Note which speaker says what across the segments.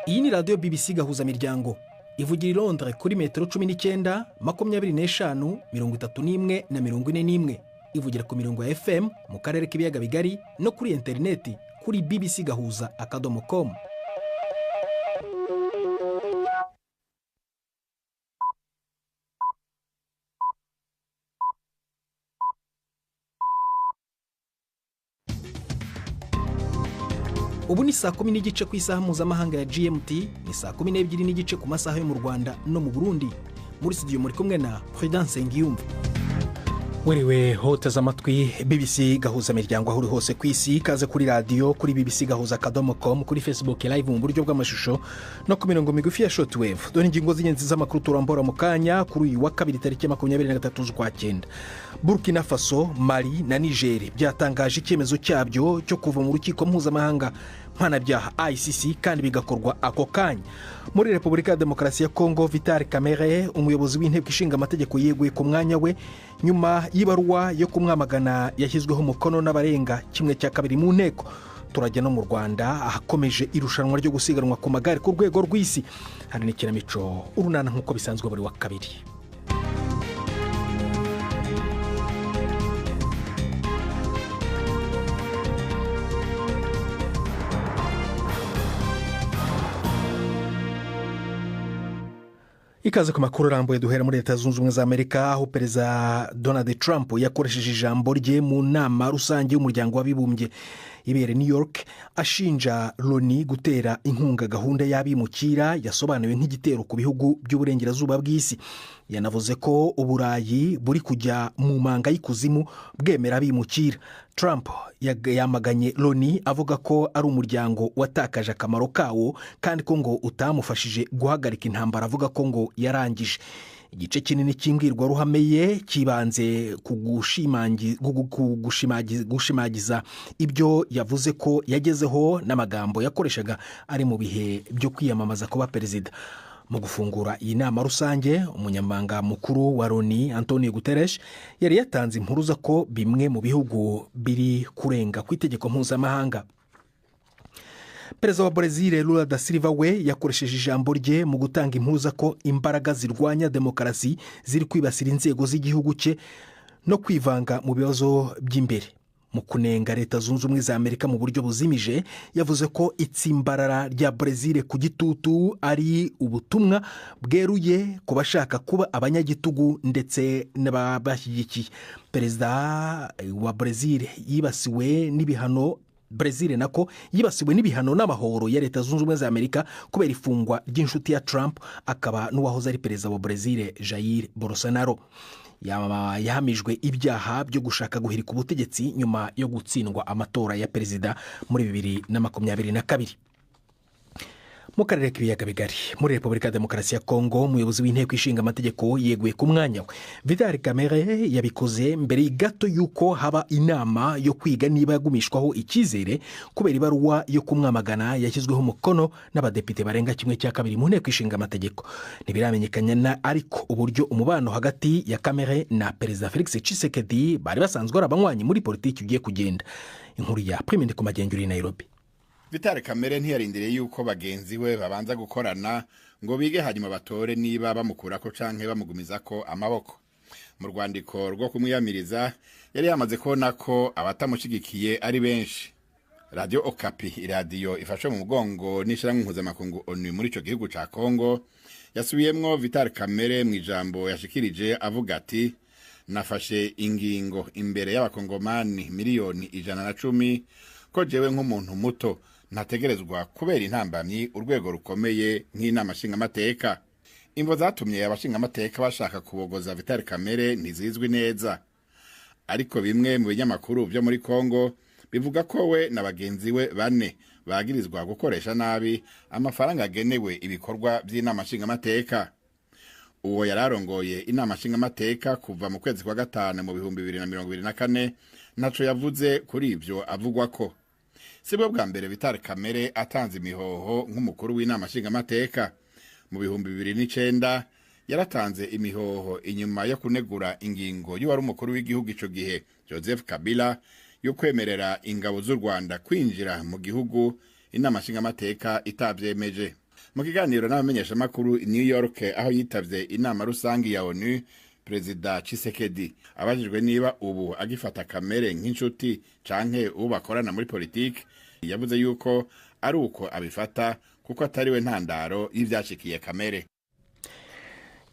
Speaker 1: Iyi ni radiyo BBC gahuza miryango ivugira i Londres kuri metero 19, 25, 31 na 41. Ivugira ku mirongo ya FM mu karere k'ibiyaga bigari no kuri interineti kuri bbcgahuza.com. Ubu ni saa 10:30 ku isaha mpuzamahanga ya GMT, ni saa 12:30 ku masaha yo mu Rwanda no mu Burundi. Muri studio muri kumwe na Prudence Ngiyumva. Werewe hoteza amatwi BBC gahuza miryango aho uri hose ku isi, kaze kuri radio kuri bbcgahuza.com, kuri Facebook live mu buryo bw'amashusho no ku mirongo migufi ya shortwave. Dore ingingo z'ingenzi z'amakuru turambora mu kanya kuri uyu wa kabiri tariki 23 z'ukwa 9. Burkina Faso, Mali na Niger byatangaje icyemezo cyabyo cyo kuva mu rukiko mpuzamahanga mpanabyaha ICC kandi bigakorwa ako kanya. Muri Repubulika ya Demokarasi ya Kongo, Vital Kamerhe, umuyobozi w'inteko ishinga amategeko, yeguye ku mwanya we nyuma y'ibaruwa yo kumwamagana yashyizweho umukono n'abarenga 1/2 mu nteko. Turajya no mu Rwanda ahakomeje irushanwa ryo gusiganwa ku magare ku rwego rw'isi. Hari n'ikinamico urunana nk'uko bisanzwe buri wa kabiri. Ikaze ku makuru arambuye duhera muri Leta Zunze Ubumwe za Amerika, aho Perezida Donald Trump yakoresheje ijambo rye mu nama rusange y'umuryango w'abibumbye ibere New York, ashinja Loni gutera inkunga gahunda y'abimukira yasobanuwe nk'igitero ku bihugu by'uburengerazuba bw'isi. Yanavuze ko Uburayi buri kujya mu manga y'ikuzimu bwemera abimukira. Trump yamaganye Loni avuga ko ari umuryango watakaje akamaro kawo kandi ko ngo utamufashije guhagarika intambara, avuga ko ngo yarangije. Igice kinini cy'imbwirwaruhame ye kibanze ku gushimagiza ibyo yavuze ko yagezeho n'amagambo yakoreshaga ari mu bihe byo kwiyamamaza kuba perezida. Mu gufungura iyi nama rusange, umunyamabanga mukuru wa Loni Antonio Guterres yari yatanze impuruza ko bimwe mu bihugu biri kurenga ku itegeko mpuzamahanga. Perezida wa Brazil Lula da Silva we yakoresheje ijambo rye mu gutanga impuruza ko imbaraga zirwanya demokarasi ziri kwibasira inzego z'igihugu cye no kwivanga mu bibazo by'imbere. Mu kunenga Leta Zunze Ubumwe za Amerika mu buryo buzimije, yavuze ko itsimbarara rya Brazil ku gitutu ari ubutumwa bweruye ku bashaka kuba abanyagitugu ndetse n'abashyigikiye. Perezida wa Brazil yibasiwe n'ibihano n'amahoro ya Leta Zunze Ubumwe za Amerika kubera ifungwa ry'inshuti ya Trump, akaba n'uwahoze ari perezida wa Brazil Jair Bolsonaro. Yahamijwe ibyaha byo gushaka guhirika ubutegetsi nyuma yo gutsindwa amatora ya perezida muri 2022. Mu karere k'ibiyaga bigari, muri Repubulika ya Demokarasi ya Kongo, umuyobozi w'inteko ishinga amategeko yeguye ku mwanya we. Vital Kamerhe yabikoze mbere gato yuko haba inama yo kwiga niba yagumishwaho icyizere kubera ibaruwa yo kumwamagana yashyizweho umukono n'abadepite barenga 1/2 mu nteko ishinga amategeko. Ntibiramenyekana ariko uburyo umubano hagati ya Kamerhe na Perezida Felix Tshisekedi bari basanzwe ari abanywanyi muri politiki ugiye kugenda. Inkuru ya Prime ndi ku Magenguri Nairobi.
Speaker 2: Vital Kamerhe ntiyarindiriye yuko bagenzi we babanza gukorana ngo bige hanyuma batore niba bamukurako canke bamugumizako amaboko. Mu rwandiko rwo kumwiyamiriza yari yamaze kubona ko abatamushigikiye ari benshi. Radio Okapi, iradiyo ifashe mu mugongo n'ishyirahamwe mpuzamakungu ONU muri ico gihugu ca Kongo, yasubiyemwo Vital Kamerhe mu ijambo yashikirije avuga ati: "Nafashe ingingo imbere y'abakongomani miliyoni 110 ko jewe nk'umuntu muto ntategerezwa kubera intambamyi urwego rukomeye nk'inama nshingamateka." Imvo zatumye abashingamateka bashaka kubogoza Vital Kamerhe ntizizwi neza, ariko bimwe mu binyamakuru byo muri Kongo bivuga ko we na bagenzi we 4 bagirizwa gukoresha nabi amafaranga agenewe ibikorwa by'inama nshingamateka. Uwo yararongoye inama nshingamateka kuva mu kwezi kwa 5 mu 2024 naco yavuze kuri ivyo, avugwa ko sibwo bwa mbere Vital Kamerhe atanze imihoho nk'umukuru w'inama nshingamateka. Mu 2009 yaratanze imihoho inyuma yo kunegura ingingo y'uwari umukuru w'igihugu ico gihe Joseph Kabila yo kwemerera ingabo z'u Rwanda kwinjira mu gihugu inama nshingamateka itabyemeje. mu kiganiro n'abamenyeshamakuru i New York aho yitavye inama rusangi ya ONU, Perezida Tshisekedi abajijwe niba ubu agifata kamere nk'inshuti canke uwo bakorana muri politiki, yavuze yuko ari uko abifata kuko atariwe ntandaro y'ivyashikiye kamere.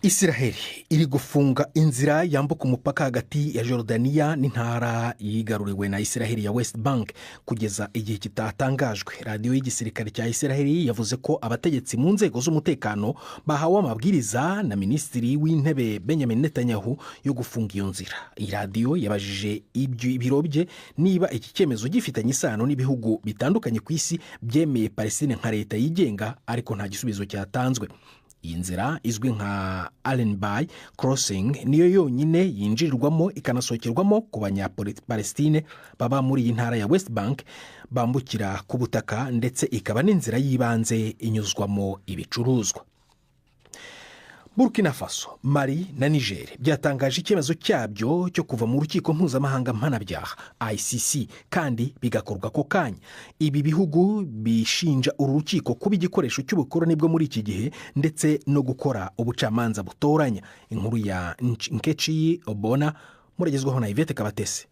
Speaker 1: Israel iri gufunga inzira yambuka umupaka hagati ya Jordania n'intara yigaruriwe na Israel ya West Bank kugeza igihe kitatangajwe. Radio y'igisirikare cya Israel yavuze ko abategetsi mu nzego z'umutekano bahawe amabwiriza na Minisitiri w'Intebe Benjamin Netanyahu yo gufunga iyo nzira. Iyi radio yabajije ibiro bye niba iki cyemezo gifitanye isano n'ibihugu bitandukanye ku isi byemeye Palestine nka leta yigenga, ariko nta gisubizo cyatanzwe. Iyi nzira izwi nka Allenby Crossing niyo yonyine yinjirirwamo ikanasohokerwamo ku banyapalestine baba muri iyi ntara ya West Bank bambukira ku butaka, ndetse ikaba n'inzira y'ibanze inyuzwamo ibicuruzwa. Burkina Faso, Mali na Niger byatangaje icyemezo cyabyo cyo kuva mu rukiko mpuzamahanga mpanabyaha ICC, kandi bigakorwa ako kanya. Ibi bihugu bishinja uru rukiko kuba igikoresho cy'ubukoroni bwo muri iki gihe ndetse no gukora ubucamanza butoranya. Inkuru ya Nkechi Obona muragezwaho na Yvette Kabatese.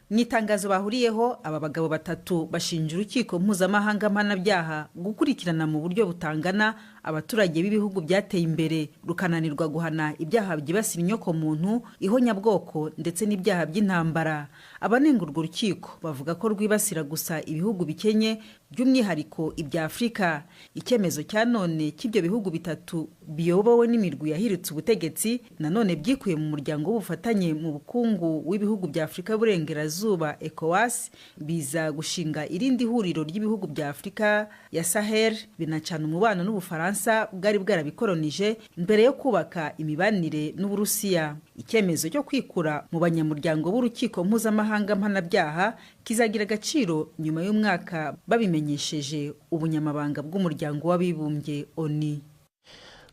Speaker 3: Mu itangazo bahuriyeho, aba bagabo batatu bashinja urukiko mpuzamahanga mpanabyaha gukurikirana mu buryo butangana abaturage b'ibihugu byateye imbere, rukananirwa guhana ibyaha byibasira inyoko muntu, ihonyabwoko ndetse n'ibyaha by'intambara. Abanenga urwo rukiko bavuga ko rwibasira gusa ibihugu bikenye, by'umwihariko ibya Afurika. Icyemezo cya none cy'ibyo bihugu bitatu biyobowe n'imirwi yahiritse ubutegetsi nanone byikuye mu muryango w'ubufatanye mu bukungu w'ibihugu bya Afurika y'Uburengerazuba ECOWAS, biza gushinga irindi huriro ry'ibihugu bya Afurika ya Sahel, binacana umubano n'Ubufaransa bwari bwarabikolonije mbere yo kubaka imibanire n'Uburusiya. Icyemezo cyo kwikura mu banyamuryango b'urukiko mpuzamahanga mpanabyaha kizagira agaciro nyuma y'umwaka babimenyesheje ubunyamabanga bw'umuryango w'abibumbye ONU.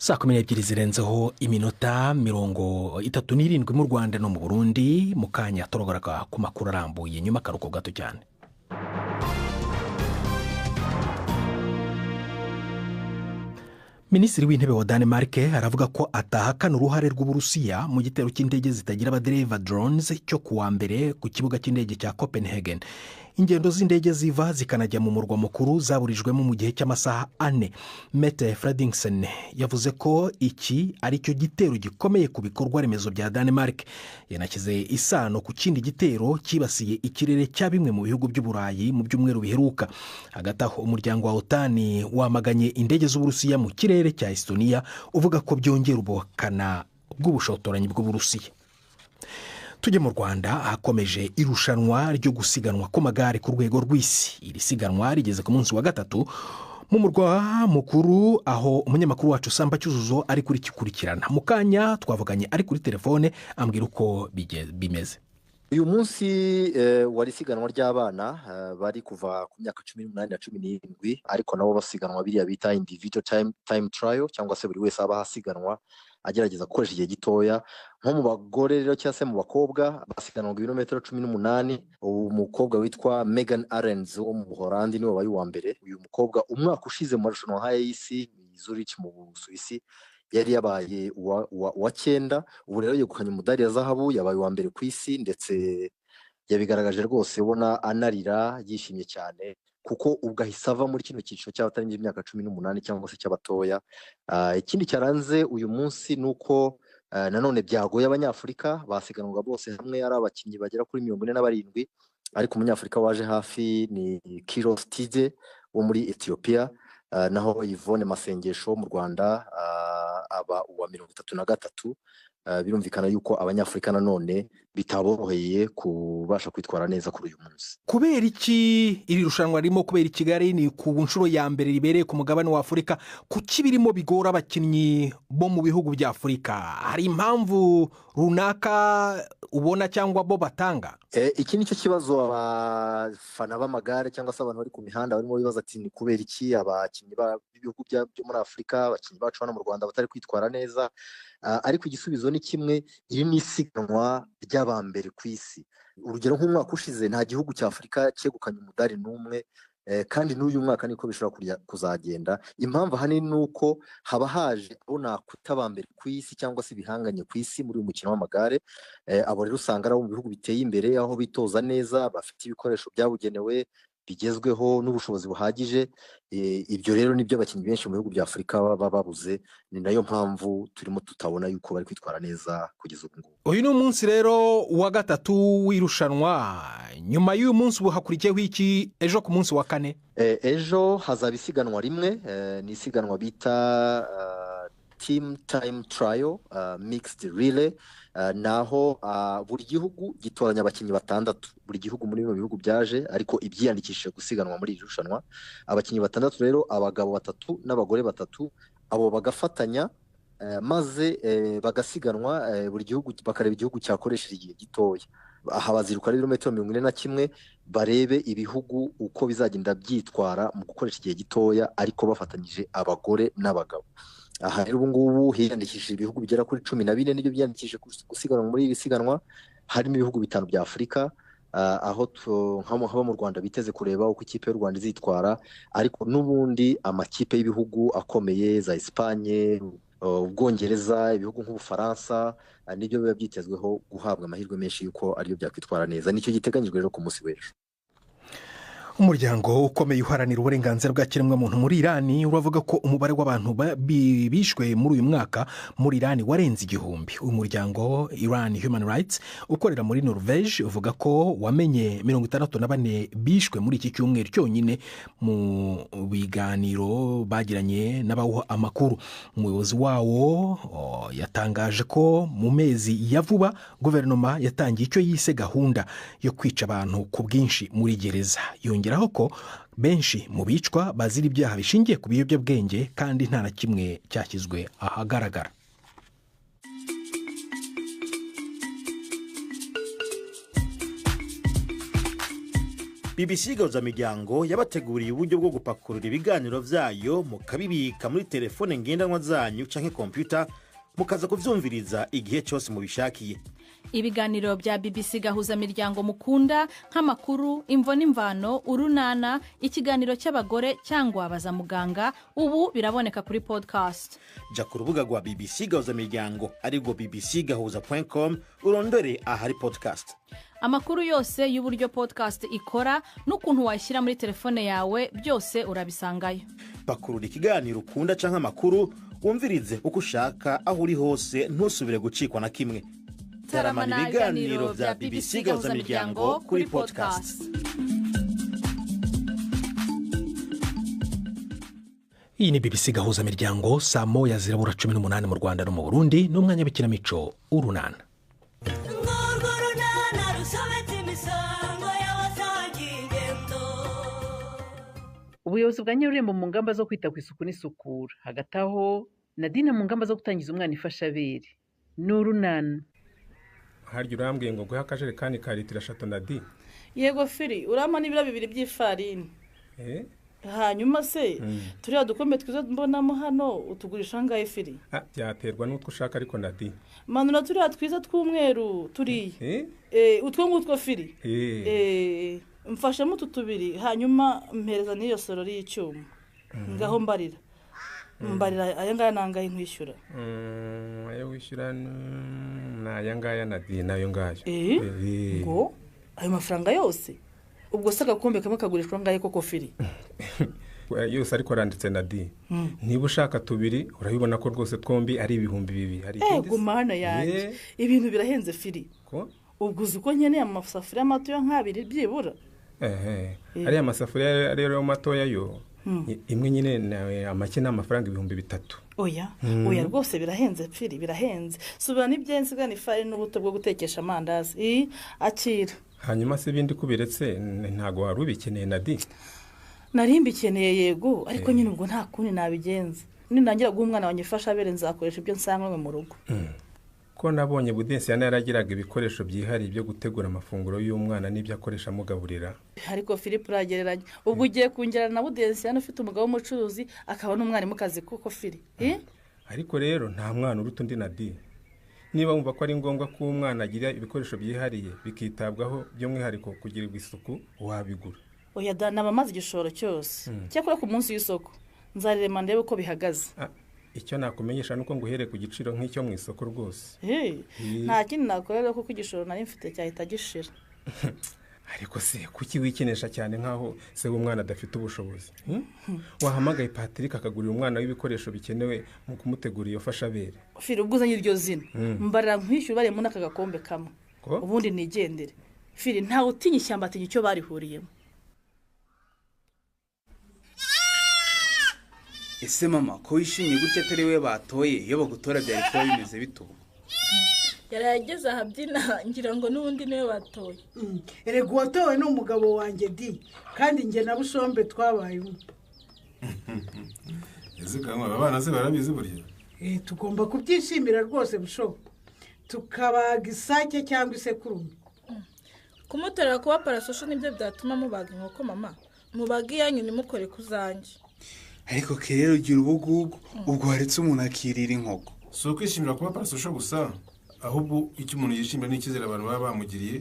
Speaker 1: Saa 12 zirenzeho iminota 37 mu Rwanda no mu Burundi. Mu kanya turagaruka ku makuru arambuye nyuma karuko gato cyane. Minisitiri w'Intebe wa Denmark aravuga ko atahakana uruhare rw'Uburusiya mu gitero cy'indege zitagira abadereva drones cyo kuwa mbere ku kibuga cy'indege cya Copenhagen. Ingendo z'indege ziva zikanajya mu murwa mukuru zaburijwemo mu gihe cy'amasaha 4. Mette Frederiksen yavuze ko iki ari cyo gitero gikomeye ku bikorwa remezo bya Denmark. Yanakize isano ku kindi gitero kibasiye ikirere cya bimwe mu bihugu by'Uburayi mu byumweru biheruka. Hagati aho umuryango wa OTAN wamaganye indege z'Uburusiya mu kirere cya Estonia uvuga ko byongera ubukana bw'ubushotoranyi bw'Uburusiya. Tujye mu Rwanda, hakomeje irushanwa ryo gusiganwa ku magare ku rwego rw'isi. Iri siganwa rigeze ku munsi wa gatatu mu murwa mukuru, aho umunyamakuru wacu Samba Cyuzuzo ari kurikurikirana. Mu kanya twavuganye ari kuri telefone ambwira uko bimeze.
Speaker 4: Uyu munsi wari siganwa ry'abana bari kuva ku myaka 18 na 17, ariko nabo basiganwa biriya bita individual time trial, cyangwa se buri wese aba hasiganwa agerageza gukoresha igihe gitoya. Nko mu bagore rero cyangwa se mu bakobwa basiganwa ibirometero 18. Umukobwa witwa Megan Arens wo mu Buholandi niwe wabaye uwa mbere. Uyu mukobwa umwaka ushize mu marushanwa nk'aya y'isi Zurich mu Busuwisi yari yabaye wa 9. Ubu rero yegukanye umudari ya zahabu, yabaye uwa mbere ku isi, ndetse yabigaragaje rwose ubona anarira yishimye cyane, kuko ubwo ahise ava muri kino cyiciro cy'abatarengeje imyaka 18 cyangwa se cy'abatoya. Ikindi cyaranze uyu munsi nuko nanone byagoye abanyafurika basiganwaga bose hamwe ari abakinnyi bagera kuri 47, ariko umunyafurika waje hafi ni Kiros Tide wo muri Ethiopia, naho Yvonne Masengesho mu Rwanda aba uwa 33. Birumvikana yuko abanyafurika nanone bitaboroheye kubasha kwitwara neza kuri uyu munsi.
Speaker 1: Kubera iki iri rushanwa ririmo kubera i Kigali ni ku nshuro ya mbere ribereye ku mugabane wa Afurika, kuki birimo bigora abakinnyi bo mu bihugu bya Afurika? Hari impamvu runaka ubona cyangwa bo batanga?
Speaker 4: Iki nicyo kibazo abafana b'amagare cyangwa se abantu bari ku mihanda barimo bibaza ati ni kubera iki abakinnyi b'ibihugu byo muri Afurika, abakinnyi bacu hano mu Rwanda batari kwitwara neza. Ariko igisubizo ni kimwe, iri ni isiganwa ry'abambere ku isi. Urugero nk'umwaka ushize nta gihugu cya Afurika cyegukanye umudari n'umwe kandi n'uyu mwaka niko bishobora kuzagenda. Impamvu ahanini ni uko haba haje abo nakwita aba mbere ku isi cyangwa se ibihanganye ku isi muri uyu mukino w'amagare. Abo rero usanga ari abo mu bihugu biteye imbere, aho bitoza neza, bafite ibikoresho byabugenewe bigezweho n'ubushobozi buhagije. Ibyo rero nibyo abakinnyi benshi mu bihugu bya Afurika baba babuze, ni nayo mpamvu turimo tutabona yuko bari kwitwara neza kugeza ubu ngubu.
Speaker 1: uyu ni umunsi rero wa gatatu w'irushanwa. Nyuma y'uyu munsi ubu hakurikiyeho iki ejo ku munsi wa kane?
Speaker 4: Ejo hazaba isiganwa rimwe, ni isiganwa bita team time trial mixed relay. Naho buri gihugu gitoranya abakinnyi batandatu, buri gihugu muri bino bihugu byaje ariko ibyiyandikishije gusiganwa muri iri rushanwa. Abakinnyi batandatu rero, abagabo batatu n'abagore batatu, abo bagafatanya maze bagasiganwa, buri gihugu bakareba igihugu cyakoresheje igihe gitoya. Aha baziruka ibirometero 41 barebe ibihugu uko bizagenda byitwara mu gukoresha igihe gitoya ariko bafatanyije abagore n'abagabo. Aha rero ubu ngubu hiyandikishije ibihugu bigera kuri 14 nibyo byiyandikishije gusiganwa muri iri siganwa. Harimo ibihugu 5 bya Afurika, aho haba mu Rwanda biteze kureba uko ikipe y'u Rwanda izitwara, ariko n'ubundi amakipe y'ibihugu akomeye za Espagne, Ubwongereza, ibihugu nk'Ubufaransa, nibyo biba byitezweho guhabwa amahirwe menshi yuko ariyo byakwitwara neza. Nicyo giteganyijwe rero ku munsi w'ejo.
Speaker 1: Umuryango ukomeye uharanira uburenganzira bwa kiremwamuntu muri Irani uravuga ko umubare w'abantu bishwe muri uyu mwaka muri Irani warenze 1000. Uyu muryango Iran Human Rights ukorera muri Norvège uvuga ko wamenye 64 bishwe muri iki cyumweru cyonyine mu biganiro bagiranye n'abawuha amakuru. Umuyobozi wawo yatangaje ko mu mezi ya vuba guverinoma yatangiye icyo yise gahunda yo kwica abantu ku bwinshi muri gereza. Yongeraho ko benshi mu bicwa bazira ibyaha bishingiye ku biyobyabwenge kandi nta na kimwe cyashyizwe ahagaragara.
Speaker 5: BBC Gahuzamiryango yabateguriye uburyo bwo gupakurura ibiganiro byayo mukabibika muri telefone ngendanwa zanyu canke computer mukaza kuvyumviriza igihe cyose mubishakiye.
Speaker 6: Ibiganiro bya BBC Gahuzamiryango mukunda nk'amakuru, imvo n'imvano, urunana, ikiganiro cy'abagore cyangwa abaza muganga, ubu biraboneka kuri podcast.
Speaker 5: Ja ku rubuga rwa BBC Gahuzamiryango ariko bbcgahuza.com urondore ahari podcast.
Speaker 6: Amakuru yose y'uburyo podcast ikora n'ukuntu washyira muri telefone yawe byose urabisangayo.
Speaker 5: Pakurura ikiganiro ukunda canke amakuru wumvirize uko ushaka aho uri hose ntusubire gucikwa na kimwe. Taramana ibiganiro bya BBC Gahuzamiryango kuri podcast.
Speaker 1: Iyi ni BBC Gahuzamiryango, saa 1:18 mu Rwanda no mu Burundi, n'umwanya w'ikinamico urunana.
Speaker 7: Ubuyobozi bwa Nyarurembo mu ngamba zo kwita ku isuku n'isukura. Hagati aho Nadine mu ngamba zo gutangiza umwana ifashabere. N'urunana.
Speaker 8: Harya urambwiye ngo guha akajerekani ka litiro 3 Nadine?
Speaker 9: Yego Firi, urama n'ibiro 2 by'ifarini. Hanyuma se turiya dukombe twiza mbonamo hano utugurisha ngahe Firi?
Speaker 8: Byaterwa n'utwo ushaka ariko Nadine.
Speaker 9: Manura turiya twiza tw'umweru turiye. Utwo ngutwo Firi. Mfashemo tutubiri hanyuma mpereza n'iyo sorori y'icyuma. Ngaho mbarira aya ngaya nangaye nkwishyura.
Speaker 8: Ayo wishyura n'aya ngaya Nadine nayo ngayo.
Speaker 9: Ngo ayo mafaranga yose ubwo se agakombe kamwe kagurishwa ngaye koko Firi?
Speaker 8: Yose ariko randitse Nadine. Niba ushaka tubiri urabibona ko rwose twombi ari 2,000 hari ikindi.
Speaker 9: Gumana yanjye ibintu birahenze Firi. Ko ubwo uko nkeneye amasafuriya mato nk'abiri byibura.
Speaker 8: Ariya masafuriya rero matoya yo imwe nyine nawe amake n'amafaranga 3,000.
Speaker 9: Oya rwose birahenze Firi, birahenze. Subira n'ibyenzi gani fari n'ubuto bwo gutekesha amandazi. Akira.
Speaker 8: Hanyuma se bindi kubiretse ntago wari ubikeneye Nadine?
Speaker 9: Nari mbikeneye yego, ariko nyine ubwo nta kundi nabigenza. Ninangira guha umwana wanjye ifashabere nzakoresha ibyo nsanganywe mu rugo.
Speaker 8: Ko nabonye Budensi yaragiraga ibikoresho byihari byo gutegura amafunguro y'umwana n'ibyo akoresha mugaburira.
Speaker 9: Ariko Philip uragereranya. Ubwo ugiye kungerana na Budensi ufite umugabo w'umucuruzi akaba n'umwarimu kazi kuko Philip.
Speaker 8: Ariko rero nta mwana uruta undi Nadine. Niba wumva ko ari ngombwa ko umwana agira ibikoresho byihariye bikitabwaho by'umwihariko kugirirwa isuku wabigura.
Speaker 9: oya da nabamaze igishoro cyose cyakora ku munsi w'isoko nzarema ndebe uko bihagaze.
Speaker 8: icyo nakumenyesha nuko nguhere ku giciro nk'icyo mu isoko rwose.
Speaker 9: nta kindi nakorera kuko igishoro nari mfite cyahita gishira.
Speaker 8: ariko se kuki wikinisha cyane nk'aho se w'umwana adafite ubushobozi? wahamagaye Patrick akagurira umwana w'ibikoresho bikenewe mu kumutegura iyo fashabere.
Speaker 9: Firi ubwo uzanye iryo zina mbarira nkwishyura bare muri aka gakombe kamwe ubundi nigendere. Firi ntawe utinya ishyamba atinya icyo barihuriyemo.
Speaker 10: ese mama ko wishimye gutya atari we batoye iyo bagutora byari kuba bimeze bitubu?
Speaker 11: yarageze ahabyina ngira ngo n'ubundi niwe batoye.
Speaker 12: erega uwatowe ni umugabo wanjye di kandi njye na Bushombe twabaye umwe.
Speaker 13: ese kamwe abana se barabizi burya?
Speaker 12: tugomba kubyishimira rwose Bushombe, tukabaga isake cyangwa isekurume.
Speaker 11: kumutorera kuba parasosho nibyo byatuma mubaga inkoko mama, mubaga iyanyu nimukore kuzanjye.
Speaker 10: ariko rero ugira ubugugu ubwo haretse umuntu akirira inkoko.
Speaker 13: si ukwishimira kuba parasosho gusa, ahubwo icyo umuntu yishimira n'icyizere abantu baba bamugiriye.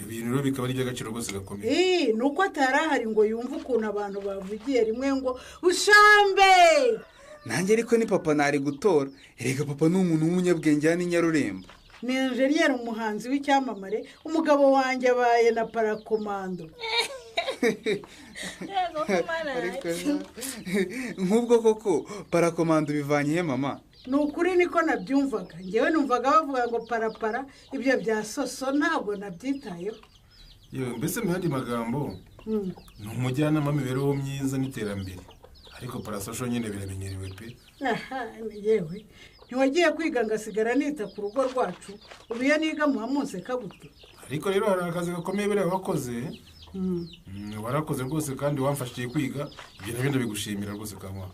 Speaker 13: ibintu rero bikaba ari iby'agaciro rwose gakomeye.
Speaker 12: ni uko atari ahari ngo yumve ukuntu abantu bavugiye rimwe ngo Bushombe.
Speaker 10: nanjye ariko ni papa nari gutora. erega papa ni umuntu w'umunyabwenge hano i Nyarurembo.
Speaker 12: ni enjeniyeri umuhanzi w'icyamamare, umugabo wanjye abaye na parakomando.
Speaker 10: nk'ubwo koko parakomando bivanye he mama?
Speaker 12: ni ukuri niko nabyumvaga ngewe, numvaga bavuga ngo parapara, ibyo bya soso ntabwo nabyitayeho.
Speaker 13: yewe mbese mu yandi magambo ni umujyanama w'imibereho myiza n'iterambere, ariko parasosho nyine biramenyerewe pe.
Speaker 12: yewe ntiwagiye kwiga ngasigara nita ku rugo rwacu, ubu iyo niga muhamunseka gute?
Speaker 13: ariko rero hari akazi gakomeye buriya wakoze. warakoze rwose kandi wamfashije kwiga, ibyo nabyo ndabigushimira rwose kamwa.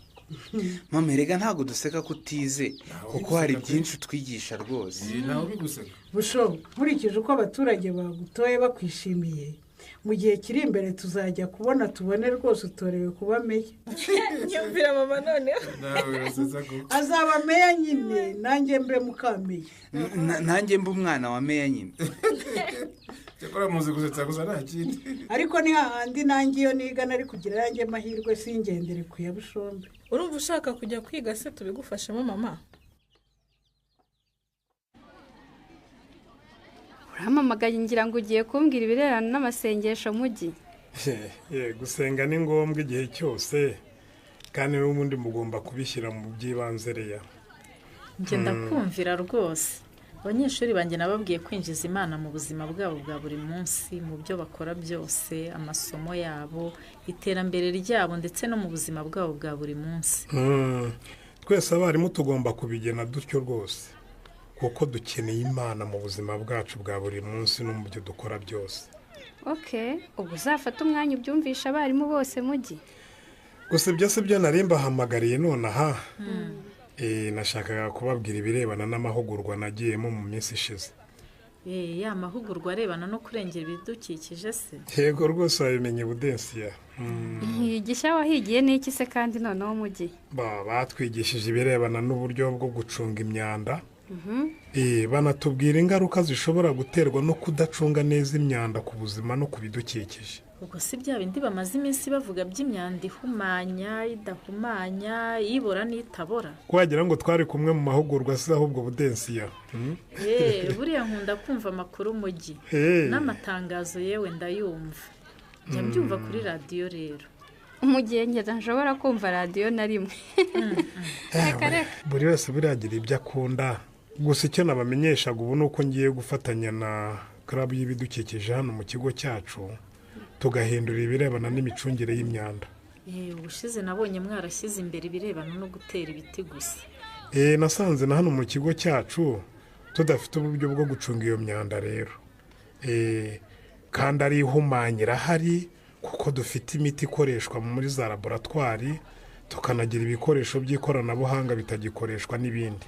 Speaker 10: mama erega ntabwo duseka kutize kuko hari byinshi twigisha rwose.
Speaker 13: ntawe biguseka
Speaker 12: Busho, nkurikije uko abaturage bagutoye bakwishimiye, mu gihe kiri imbere tuzajya kubona tubone rwose utorewe kuba meya.
Speaker 11: nyumvira mama noneho
Speaker 12: azaba meya nyine, nanjye mbe mukameya.
Speaker 10: nanjye mbe umwana wa meya nyine.
Speaker 13: cyakora muzi gusetsa gusa nta kindi.
Speaker 12: ariko ni hahandi nanjye iyo niga nari kugira yanjye amahirwe singendere ku ya Bushombe.
Speaker 11: urumva ushaka kujya kwiga se tubigufashemo mama?
Speaker 14: uramamagaye ngira ngo ugiye kumbwira ibirebana n'amasengesho mujyi.
Speaker 15: gusenga ni ngombwa igihe cyose kandi n'ubundi mugomba kubishyira mu by'ibanze reya.
Speaker 3: njye ndakumvira rwose. abanyeshuri banjye nababwiye kwinjiza Imana mu buzima bwabo bwa buri munsi, mu byo bakora byose, amasomo yabo, iterambere ryabo ndetse no mu buzima bwabo bwa buri munsi.
Speaker 15: twese abarimu tugomba kubigena dutyo rwose, kuko dukeneye Imana mu buzima bwacu bwa buri munsi no mu byo dukora byose.
Speaker 14: ubwo uzafata umwanya ubyumvisha abarimu bose mujyi.
Speaker 15: gusa ibyo si byo nari mbahamagariye nonaha. nashakaga kubabwira ibirebana n'amahugurwa nagiyemo mu minsi ishize.
Speaker 3: ya mahugurwa arebana no kurengera ibidukikije se?
Speaker 15: yego rwose wabimenye Budensiya.
Speaker 14: igishya wahigiye n'iki se kandi noneho mujyi?
Speaker 15: batwigishije ibirebana n'uburyo bwo gucunga imyanda. banatubwira ingaruka zishobora guterwa no kudacunga neza imyanda ku buzima no ku bidukikije.
Speaker 3: ubwo si bya bindi bamaze iminsi bavuga by'imyanda ihumanya, idahumanya, ibora n'itabora?
Speaker 15: wagira ngo twari kumwe mu mahugurwa se ahubwo Budensiya.
Speaker 3: buriya nkunda kumva amakuru mujyi n'amatangazo yewe ndayumva. njya mbyumva kuri radiyo rero.
Speaker 14: umugengeza nshobora kumva radiyo na rimwe.
Speaker 15: buri wese buriyagira ibyo akunda, gusa icyo nabamenyeshaga ubu ni uko ngiye gufatanya na club y'ibidukikije hano mu kigo cyacu, tugahindura ibirebana n'imicungire y'imyanda.
Speaker 3: ubushize nabonye mwarashyize imbere ibirebana no gutera ibiti gusa.
Speaker 15: nasanze na hano mu kigo cyacu tudafite uburyo bwo gucunga iyo myanda rero. kandi ari ihumanyira hari kuko dufite imiti ikoreshwa muri za laboratwari, tukanagira ibikoresho by'ikoranabuhanga bitagikoreshwa n'ibindi.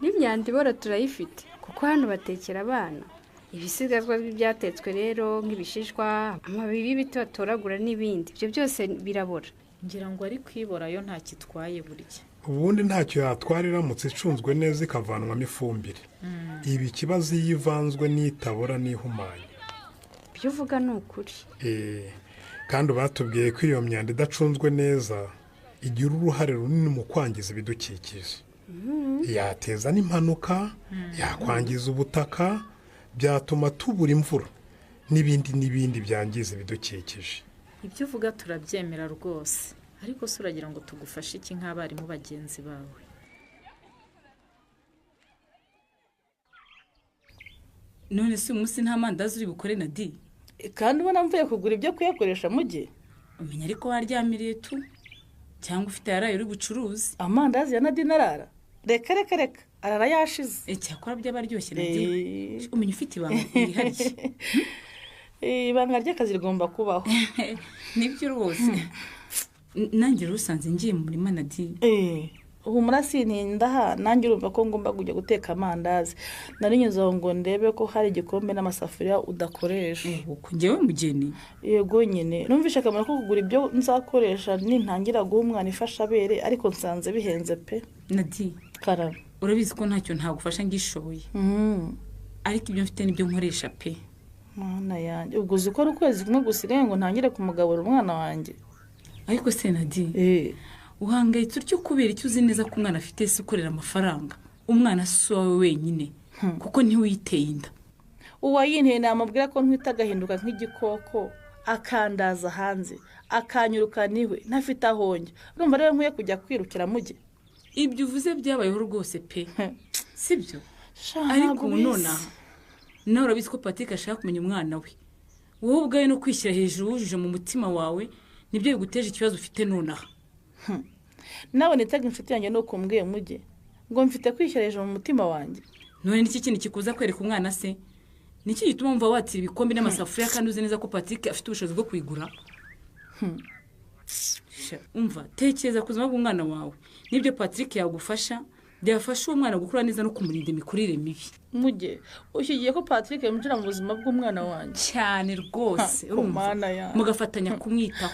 Speaker 14: n'imyanda ibora turayifite kuko hano batekera abana. ibisigazwa byatetswe rero nk'ibishishwa, amababi y'ibiti batoragura n'ibindi, ibyo byose birabora.
Speaker 3: ngira ngo ari kwibora yo nta kitwaye burya.
Speaker 15: ubundi ntacyo yatwara iramutse icunzwe neza ikavanwamo ifumbire. ibi ikibazo iyo ivanzwe n'itabora n'ihumanya.
Speaker 14: ibyo uvuga ni ukuri.
Speaker 15: kandi batubwiye ko iyo myanda idacunzwe neza igira uruhare runini mu kwangiza ibidukikije. Yateza n'impanuka, yakwangiza ubutaka, byatuma tubura imvura n'ibindi byangiza ibidukikije.
Speaker 16: Ibyo uvuga turabyemera rwose, ariko se uragira ngo tugufashe iki nk'abarimu bagenzi bawe?
Speaker 17: None se umunsi nta mandazi uri bukore Nadi?
Speaker 9: Kandi ubona mvuye kugura ibyo kuyakoresha mujye?
Speaker 17: Umenya ariko waryamiriye tu cyangwa ufite yaraye uri bucuruzi?
Speaker 9: Amandazi ya Nadi narara? Reka arara yashize.
Speaker 17: Cyakora by'abaryoshye Nadi. Umenya ufite ibanga rihariye.
Speaker 9: Ibanga ry'akazi rigomba kubaho.
Speaker 17: Nibyo rwose. Nanjye rusanze ngiye mu murima Nadi.
Speaker 9: Ubu murasintinda nanjye urumva ko ngomba kujya guteka amandazi. Narinyuze ngo ndebe ko hari igikombe n'amasafuriya udakoresha.
Speaker 17: Uko ngewe mugeni?
Speaker 9: Yego nyine. Numvishe akamaro ko kugura ibyo nzakoresha nintangira guha umwana ifasha abere, ariko nsanze bihenze pe.
Speaker 17: Nadi,
Speaker 9: karame.
Speaker 17: Urabizi ko ntacyo ntagufasha ngishoboye. Ariko ibyo mfite nibyo nkoresha pe.
Speaker 9: Mana yanjye, ubwo uzi ko ari ukwezi kumwe gusigaye ngo ntangire kumugabura umwana wanjye.
Speaker 17: Ariko se Nadi, uhangayitse utyo kubera icyo uzi neza ko umwana afite se ukorera amafaranga. Umwana si wawe wenyine, kuko ntiwiteye inda.
Speaker 9: Uwayinteye namubwira ko ntwita agahinduka nk'igikoko, akandaza hanze, akanyurukana iwe, ntafite ahonge. Urumva rero nkwiye kujya kwirukira mujye?
Speaker 17: Ibyo uvuze byabayeho rwose pe. Sibyo? Ariko nonaha nawe urabizi ko Patrick ashaka kumenya umwana we. Wowe ubwawe no kwishyira hejuru wujuje mu mutima wawe nibyo biguteje ikibazo ufite nonaha.
Speaker 9: Nawe nitega inshuti yanjye no kumbwiye mujye ngo mfite kwishyira hejuru mu mutima wanjye.
Speaker 17: None n'iki kintu kikuza kwereka umwana se? Niki gituma umva watira ibikombe n'amasafuriya kandi uzi neza ko Patrick afite ubushobozi bwo kwigura? Umva, tekereza ku buzima bw'umwana wawe. Nibyo Patrick yagufasha, byafasha uwo mwana gukura neza no kumurinda imikurire mibi.
Speaker 9: Mujye ushyigiye ko Patrick yinjira mu buzima bw'umwana wanjye?
Speaker 17: Cyane rwose. Mugafatanya kumwitaho.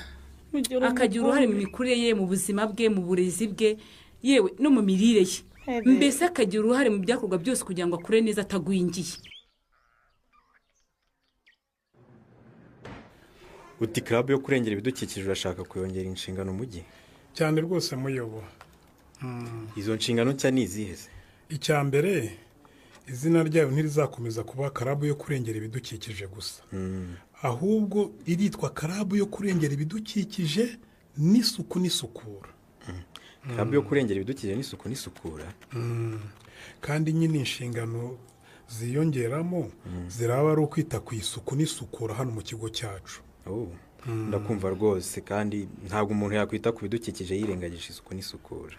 Speaker 17: Akagira uruhare mu mikurire ye, mu buzima bwe, mu burezi bwe, yewe no mu mirire ye. Mbese akagira uruhare mu byakorwa byose kugira ngo akure neza atagwingiye.
Speaker 18: Uti club yo kurengera ibidukikije urashaka kuyongera inshingano mujyi?
Speaker 15: Cyane rwose muyobo.
Speaker 18: Izo nshingano nshya ni izihe?
Speaker 15: Icya mbere, izina ryayo ntirizakomeza kuba club yo kurengera ibidukikije gusa. Ahubwo iritwa club yo kurengera ibidukikije n'isuku n'isukura.
Speaker 18: Club yo kurengera ibidukikije n'isuku n'isukura?
Speaker 15: Kandi nyine inshingano ziyongeramo ziraba ari ukwita ku isuku n'isukura hano mu kigo cyacu.
Speaker 18: Ndakumva rwose, kandi ntabwo umuntu yakwita ku bidukikije yirengagije isuku n'isukura.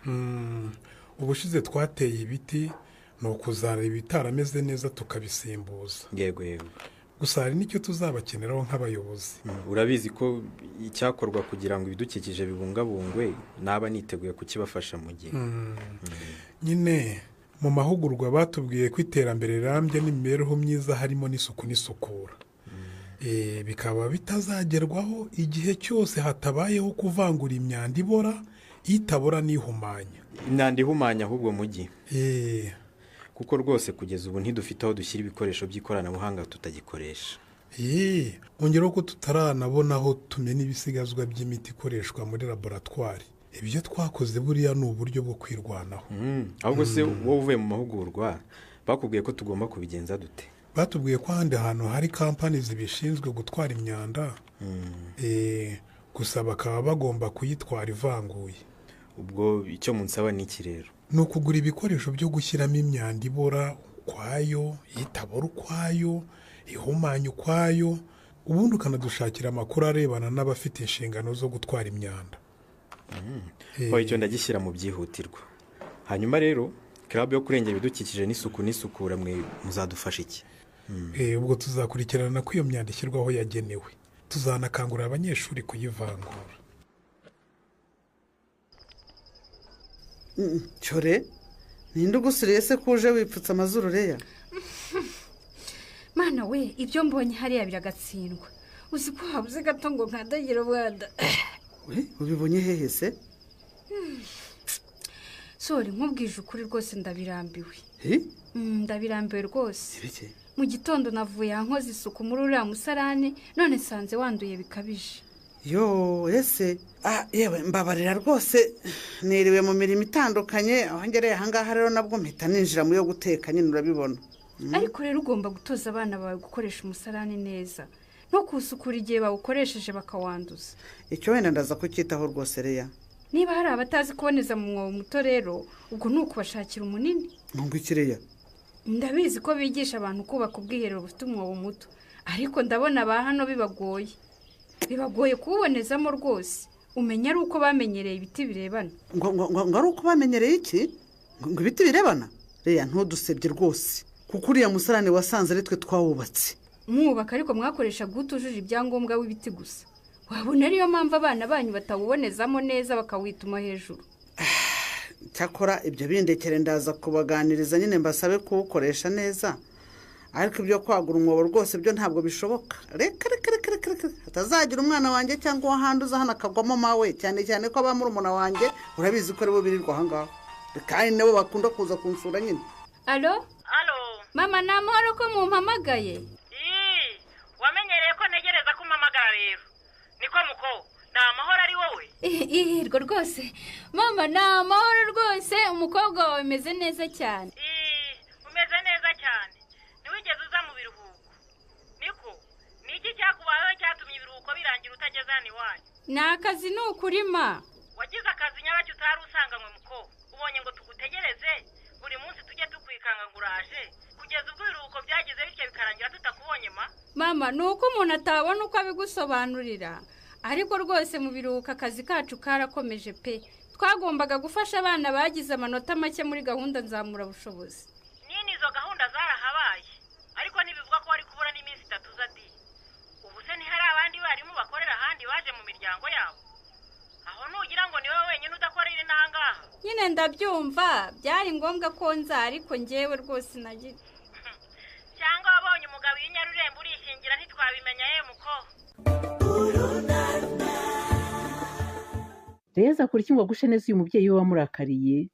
Speaker 15: Ubushize twateye ibiti ni ukuzareba ibitarameze neza tukabisimbuza.
Speaker 18: Yego.
Speaker 15: Gusa hari n'icyo tuzabakeneraho nk'abayobozi.
Speaker 18: Urabizi ko icyakorwa kugira ngo ibidukikije bibungabungwe naba niteguye kukibafasha mu gihe.
Speaker 15: Nyine mu mahugurwa batubwiye ko iterambere rirambye n'imibereho myiza harimo n'isuku n'isukura. Bikaba bitazagerwaho igihe cyose hatabayeho kuvangura imyanda ibora, itabora n'ihumanya.
Speaker 18: Imyanda ihumanya ahubwo mujyi? Kuko rwose kugeza ubu ntidufite aho dushyira ibikoresho by'ikoranabuhanga tutagikoresha.
Speaker 15: Ongeraho ko tutaranabona aho tumena ibisigazwa by'imiti ikoreshwa muri laboratwari. Ibyo twakoze buriya ni uburyo bwo kwirwanaho.
Speaker 18: Ahubwo se wowe uvuye mu mahugurwa bakubwiye ko tugomba kubigenza dute?
Speaker 15: Batubwiye ko ahandi hantu hari kampani zibishinzwe gutwara imyanda, gusa bakaba bagomba kuyitwara ivanguye.
Speaker 18: Ubwo icyo munsaba ni iki rero?
Speaker 15: Ni ukugura ibikoresho byo gushyiramo imyanda ibora ukwayo, itabora ukwayo, ihumanya ukwayo, ubundi ukanadushakira amakuru arebana n'abafite inshingano zo gutwara imyanda.
Speaker 18: Icyo ndagishyira mu byihutirwa. Hanyuma rero club yo kurengera ibidukikije n'isuku n'isukura mwe muzadufasha iki?
Speaker 15: Ubwo tuzakurikirana ko iyo myanda ishyirwaho yagenewe. Tuzanakangurira abanyeshuri kuyivangura.
Speaker 19: Cyore, ninde ugusuriye se kuje wipfutse amazuru reya?
Speaker 14: Mana we, ibyo mbonye hariya biragatsindwa. Uzi ko habuze gato ngo nkadagira ubwanda.
Speaker 19: We, ubibonye hehe se?
Speaker 14: Sori, nkubwije ukuri rwose ndabirambiwe. Ndabirambiwe rwose. Mu gitondo navuye nkoze isuku muri uriya musarane, none sanze wanduye bikabije.
Speaker 19: yo ese yewe mbabarira rwose niriwe mu mirimo itandukanye aho ngereye ahangaha rero nabwo mpita ninjira mu yo guteka nyine urabibona.
Speaker 14: ariko rero ugomba gutoza abana bawe gukoresha umusarani neza no kuwusukura igihe bawukoresheje bakawanduza.
Speaker 19: icyo wenda ndaza kucyitaho rwose Reya.
Speaker 14: niba hari abatazi kuboneza mu mwobo muto rero ubwo ni ukubashakira umunini.
Speaker 19: ntungu iki Reya?
Speaker 14: ndabizi ko bigisha abantu kubaka ubwiherero bufite umwobo muto ariko ndabona ba hano bibagoye kuwubonezamo rwose. umenya ari uko bamenyereye ibiti birebana.
Speaker 19: ngo ari uko bamenyereye iki? ngo ibiti birebana? Reya ntudusebye rwose kuko uriya musarane wasanze ari twe twawubatse.
Speaker 14: mwubaka ariko mwakoreshaga utujuje ibyangombwa w'ibiti gusa. wabona ariyo mpamvu abana banyu batawubonezamo neza bakawituma hejuru.
Speaker 19: cyakora ibyo bindekere ndaza kubaganiriza nyine mbasabe kuwukoresha neza ariko ibyo kwagura umwobo rwose byo ntabwo bishoboka. reka hatazagira umwana wanjye cyangwa uwahanduza hano akagwamo mawe cyane cyane ko abamurumuna wanjye urabizi ko aribo birirwa ahangaha kandi nabo bakunda kuza kunsura nyine.
Speaker 14: alo mama ni amahoro ko mumpamagaye?
Speaker 20: wamenyereye ko ntegereza ko umpamagara rero niko muko ni amahoro ari wowe?
Speaker 14: ihirwa rwose mama ni amahoro rwose. umukobwa wawe umeze neza cyane.
Speaker 20: umeze neza cyane ntiwigeze uza mu biruhuko niko ni iki cyakubayeho cyatumye ibiruhuko birangira utageze hano iwanyu?
Speaker 14: ni akazi ni ukurima.
Speaker 20: wagize akazi nyabaki utari usanganywe muko ubonye ngo tugutegereze buri munsi tujye tukwikanga ngo uraje kugeza ubwo ibiruhuko byagize bityo bikarangira tutakubonye ma?
Speaker 14: mama ni uko umuntu atabona uko abigusobanurira ariko rwose mu biruhuko akazi kacu karakomeje pe. twagombaga gufasha abana bagize amanota make muri gahunda nzamurabushobozi.
Speaker 20: nini izo gahunda zarahabaye ariko ntibivuga ko wari kubura n'iminsi 3 zadi. ubu se ntihari abandi barimu bakorera ahandi baje mu miryango yabo? aho nugira ngo ni wowe wenyine udakorera inangaha?
Speaker 14: nyine ndabyumva byari ngombwa ko nza ariko njyewe rwose nagira
Speaker 20: cyangwa wabonye umugabo w'inyarurembo urishingira ntitwabimenya ye muko?
Speaker 7: rero azakora iki ngo agushe neza uyu mubyeyi we wamurakariye?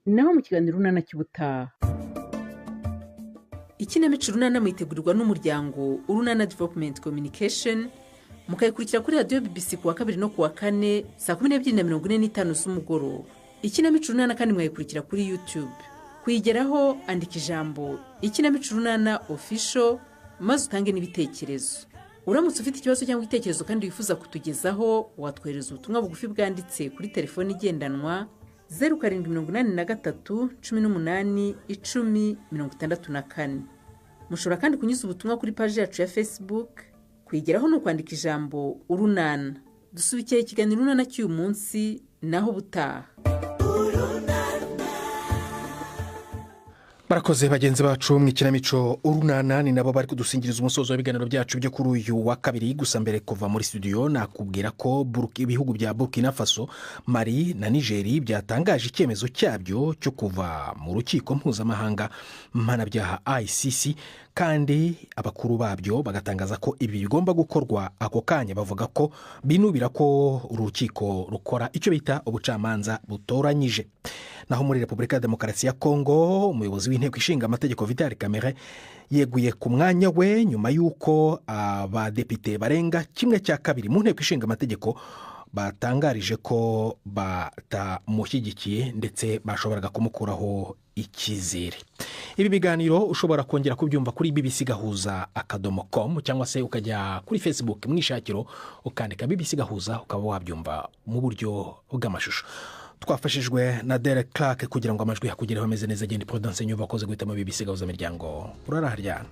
Speaker 7: naho mu kiganiro urunana cy'ubutaha.
Speaker 3: ikinamico urunana mwitegurirwa n'umuryango urunana development communication mukayikurikira kuri radiyo BBC kuwa 2 no kuwa 4 saa 12:45 z'umugoroba. ikinamico urunana kandi mwayikurikira kuri YouTube. kuyigeraho andika ijambo ikinamico urunana official maze utange n'ibitekerezo. uramutse ufite ikibazo cyangwa igitekerezo kandi wifuza kutugezaho watwohereza ubutumwa bugufi bwanditse kuri telefoni igendanwa 0783181064. mushobora kandi kunyuza ubutumwa kuri paji yacu ya Facebook. kwigeraho ni ukwandika ijambo urunana. dusubikira ikiganiro urunana cy'uyu munsi naho butaha.
Speaker 1: barakoze bagenzi bacu mu ikinamico urunana ni nabo bari kudusingiriza umusozo w'ibiganiro byacu byo kuri uyu wa kabiri. gusa mbere kuva muri studio nakubwira ko ibihugu bya Burkina Faso, Mali na Niger byatangaje icyemezo cyabyo cyo kuva mu rukiko mpuzamahanga mpanabyaha ICC kandi abakuru babyo bagatangaza ko ibi bigomba gukorwa ako kanya. bavuga ko binubira ko urukiko rukora icyo bita ubucamanza butoranyije. naho muri Repubulika ya Demokarasi ya Kongo umuyobozi w'inteko ishinga amategeko Vital Kamerhe yeguye ku mwanya we nyuma y'uko abadepite barenga 1/2 mu nteko ishinga amategeko batangarije ko batamushyigikiye ndetse bashoboraga kumukuraho icyizere. ibi biganiro ushobora kongera kubyumva kuri bbcgahuza.com cyangwa se ukajya kuri Facebook mwishakiro ukandika BBC Gahuza ukaba wabyumva mu buryo bw'amashusho. twafashijwe na Derek Clark kugira ngo amajwi yakugereho ameze neza. Agenda Prudence Nyuba akoze guhitamo BBC Gahuza miryango. uraraharyana.